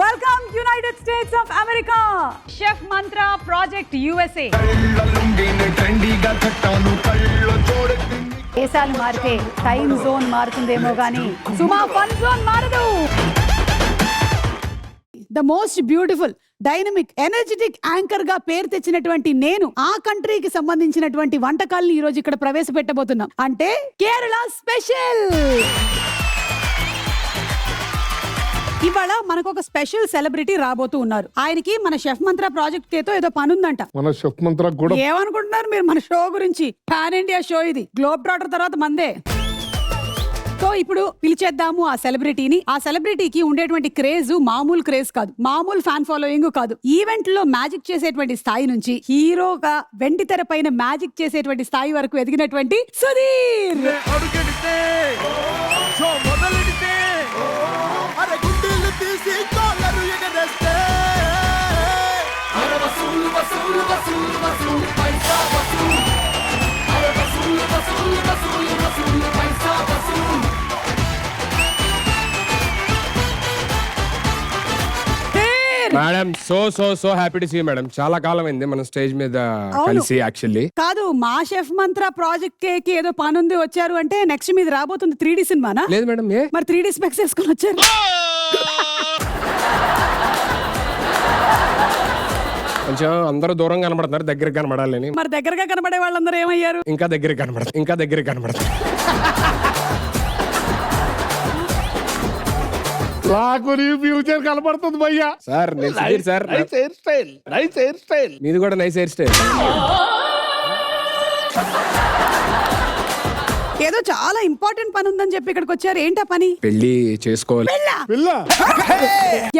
Welcome United States of America. Chef Mantra Project USA. దేశాలు మారితే time zone మారుతుందేమో గానీ సుమా fun zone మారదు. The most beautiful dynamic energetic anchor గా పేరు తెచ్చినటువంటి నేను ఆ కంట్రీకి సంబంధించినటువంటి వంటకాలను ఈ రోజు ఇక్కడ ప్రవేశపెట్టబోతున్నాం. అంటే కేరళ స్పెషల్. ఇవాళ మనకు ఒక స్పెషల్ సెలబ్రిటీ రాబోతూ ఉన్నారు. ఆయనకి మన షెఫ్ మంత్ర ప్రాజెక్ట్ తో ఏదో పని ఉందంట. మన షెఫ్ మంత్ర కూడా ఏమనుకుంటున్నారు మీరు మన షో గురించి? పాన్ ఇండియా షో ఇది. గ్లోబ్ ట్రాటర్ తర్వాత మందే. సో ఇప్పుడు పిలిచేద్దాము ఆ సెలబ్రిటీని. ఆ సెలబ్రిటీకి ఉండేటువంటి క్రేజ్ మామూలు క్రేజ్ కాదు, మామూలు ఫ్యాన్ ఫాలోయింగ్ కాదు. ఈవెంట్ లో మ్యాజిక్ చేసేటువంటి స్థాయి నుంచి హీరోగా వెండి తెర పైన మ్యాజిక్ చేసేటువంటి స్థాయి వరకు ఎదిగినటువంటి Sudheer. Madam so happy to see madam. చాలా కాలం అయింది మనం స్టేజ్ మీద కలిసి. యాక్చువల్లీ కాదు, మా షెఫ్ మంత్ర ప్రాజెక్ట్ కి ఏదో పని ఉంది వచ్చారు అంటే నెక్స్ట్ మీద రాబోతుంది 3D సినిమానా? లేదు మేడం. మరి 3D స్పెక్స్ వేసుకొని వచ్చారు. కొంచెం అందరూ దూరం కనబడుతున్నారు, దగ్గర కనబడాలని. మరి దగ్గరగా కనబడే వాళ్ళందరూ ఏమయ్యారు? ఇంకా దగ్గర కనబడతారు. నాకు నీ ఫ్యూచర్ కనపడుతుంది భయ్యా. Sir sir nice hair style మీది కూడా నైస్ హెయిర్ స్టైల్. ఏదో చాలా ఇంపార్టెంట్ పని ఉందని చెప్పి ఇక్కడికి వచ్చారు. ఏంటా పని? పెళ్లి చేసుకోవాలి. పిల్ల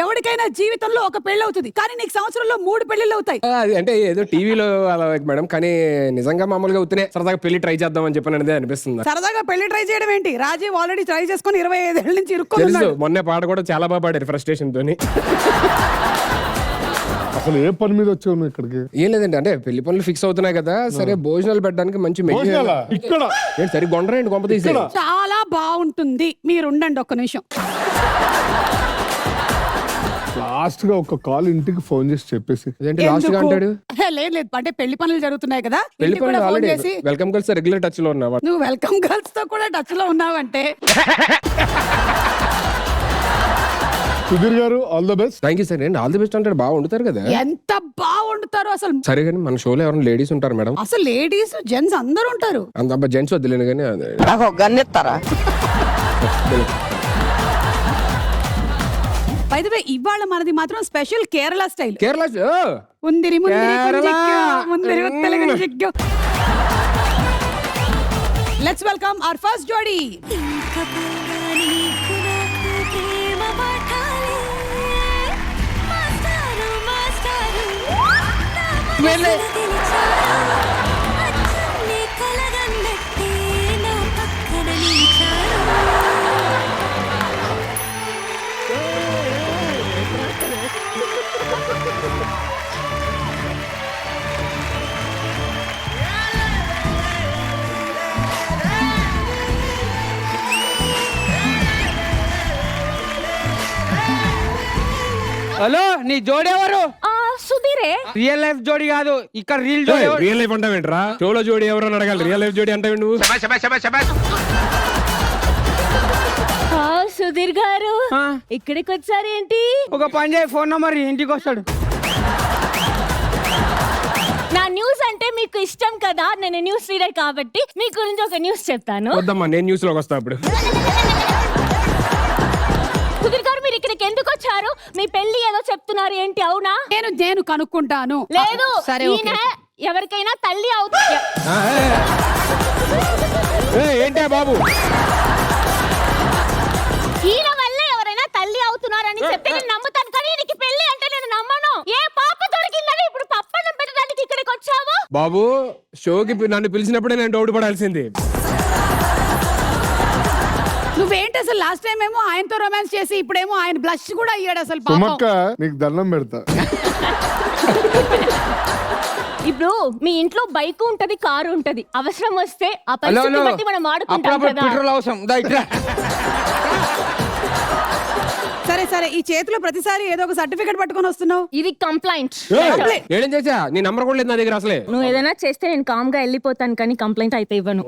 ఎవరికైనా జీవితంలో ఒక పెళ్లి అవుతుంది, కానీ నీకు సంవత్సరంలో 3 పెళ్లిళ్ళు అవుతాయి. అది అంటే ఏదో టీవీలో అలా మేడం, కానీ నిజంగా మామూలుగా అవుతున్నాయి. సరదాగా పెళ్లి ట్రై చేద్దాం అని చెప్పి అనేది అనిపిస్తుంది. సరదాగా పెళ్లి ట్రై చేయడం ఏంటి? రాజీవ్ ఆల్రెడీ ట్రై చేసుకుని 25 ఏళ్ల నుంచి తెలుసు. ఇరుక్కున్నాడు. మొన్నే పాట కూడా చాలా బాగా పాడారు ఫ్రస్ట్రేషన్ తోని. అసలు ఏ పని మీద వచ్చావు నువ్వు ఇక్కడికి? ఏం లేదండి, అంటే పెళ్లి పనులు ఫిక్స్ అవుతున్నాయి కదా, సరే భోజనాలు పెట్టడానికి మంచి ఇక్కడ సరే గొండరేంటి గొంప తీసి. చాలా బాగుంటుంది, మీరు ఉండండి ఒక్క నిమిషం. లాస్ట్ గా ఒక కాల్ ఇంటికి ఫోన్ చేసి చెప్పేసి. లాస్ట్ గా అంటాడు. లేదు లేదు, అంటే పెళ్లి పనులు జరుగుతున్నాయి కదా, పెళ్లి ఇంటికి కూడా పనులు ఫోన్ ఆల్రెడీ చేసి వెల్కమ్ గర్ల్స్ రెగ్యులర్ టచ్ లో ఉన్నావా? నువ్వు వెల్కమ్ గర్ల్స్ తో కూడా టచ్ లో ఉన్నావంటే. సుధీర్ గారు all the best. Thank you sir. అండి ఆల్ ది బెస్ట్ అంటాడు. బాగా వండుతారు కదా. ఎంత బాగా వండుతారో అసలు. సరే కానీ మన షోలో ఎవరైనా లేడీస్ ఉంటారు మేడం? అసలు లేడీస్ జెంట్స్ అందరూ ఉంటారు. అంత జెంట్స్ వద్దులేను కానీ బై ది వే ఇవాళ మనది మాత్రం స్పెషల్ కేరళ స్టైల్. కేరళ ఉందిరి Kerala. Let's welcome our first jodi. Hello, నీ జోడి ఎవరు? సుధీరే. రియల్ లైఫ్ జోడి కాదు, ఇక్కడ రియల్ జోడి. రియల్ లైఫ్ అంటావేంట్రా? షోలో జోడి ఎవరు అని అడగాలి, రియల్ లైఫ్ జోడి అంటావు నువ్వు. సుధీర్ గారు ఇక్కడికి వచ్చారు ఏంటి? ఒక పని చేయి, ఫోన్ నంబర్ ఇంటికి వస్తాడు. నా న్యూస్ అంటే మీకు ఇష్టం కదా, నేను న్యూస్ రీడర్ కాబట్టి మీ గురించి ఒక న్యూస్ చెప్తాను. వద్దమ్మా, నేను న్యూస్ లోకి వస్తా అప్పుడు. సుధీర్ గారు మీరు ఇక్కడికి ఎందుకు వచ్చారు? మీ పెళ్లి ఏదో చెప్తున్నారు ఏంటి? అవునా? నేను కనుక్కుంటాను. లేదు, సరే ఈయన ఎవరికైనా తల్లి అవుతుంది. ఏంటే బాబు, ఈయన వల్ల ఎవరైనా తల్లి అవుతున్నారని చెప్తే నేను నమ్ముతాను, కానీ ఈయనకి పెళ్లి అంటే నేను నమ్మను. ఏ పాప దొరికిందని ఇప్పుడు పప్పన్నం పెట్టడానికి ఇక్కడికి వచ్చావు? బాబు షోకి నన్ను పిలిచినప్పుడే నేను డౌట్ పడాల్సింది. నువ్వేంటి అసలు? లాస్ట్ టైం ఏమో ఆయనతో రొమాన్స్ చేసి ఇప్పుడేమో ఆయన బ్లష్ కూడా అయ్యాడు. అసలు సుమక్క నీకు దండం పెడతా. ఇప్పుడు మీ ఇంట్లో బైక్ ఉంటది, కారు ఉంటది, అవసరం వస్తే ఆ పరిస్థితి బట్టి మనం వాడుకుంటాం కదా. పెట్రోల్ అవసరం. సరే సరే ఈ చేతిలో ప్రతిసారి ఏదో ఒక సర్టిఫికెట్ పట్టుకొని వస్తున్నావు. ఇది కంప్లైంట్. ఏం చేసా నీ నంబర్ కూడా లేదు నా దగ్గర అసలే. నువ్వు ఏదైనా చేస్తే నేను కామ్ గా వెళ్ళిపోతాను కానీ కంప్లైంట్ అయితే ఇవ్వను.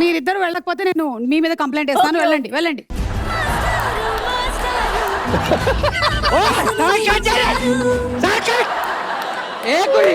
మీరిద్దరు వెళ్ళకపోతే నేను మీ మీద కంప్లైంట్ వేస్తాను. వెళ్ళండి వెళ్ళండి. ఏ గురి